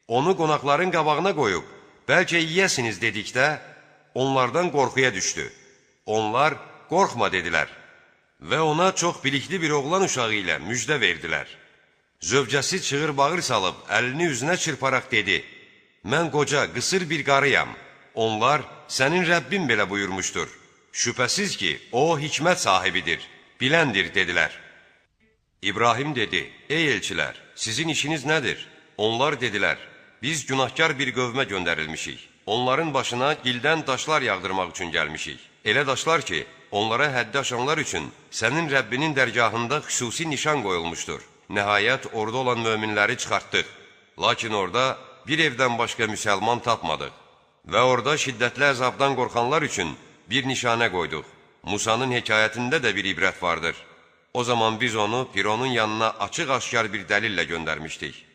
Onu qonaqların qabağına qoyub, bəlkə yiyəsiniz dedikdə, onlardan qorxuya düşdü. Onlar, qorxma dedilər və ona çox bilikli bir oğlan uşağı ilə müjdə verdilər. Zövcəsi çığır-bağır salıb, əlini üzünə çırparaq dedi, mən qoca, qısır bir qarıyam. Onlar, sənin Rəbbin belə buyurmuşdur. Şübhəsiz ki, o hikmət sahibidir, biləndir, dedilər. İbrahim dedi, ey elçilər, sizin işiniz nədir? Onlar dedilər, biz günahkar bir qövmə göndərilmişik. Onların başına gildən daşlar yağdırmaq üçün gəlmişik. Elə daşlar ki, onlara həddi aşanlar üçün sənin Rəbbinin dərgahında xüsusi nişan qoyulmuşdur. Nəhayət, orada olan möminləri çıxartdıq. Lakin orada bir evdən başqa müsəlman tapmadıq. Və orada şiddətli əzabdan qorxanlar üçün bir nişanə qoyduq. Musanın hekayətində də bir ibrət vardır. O zaman biz onu Fironun yanına açıq-aşkar bir dəlillə göndərmişdik.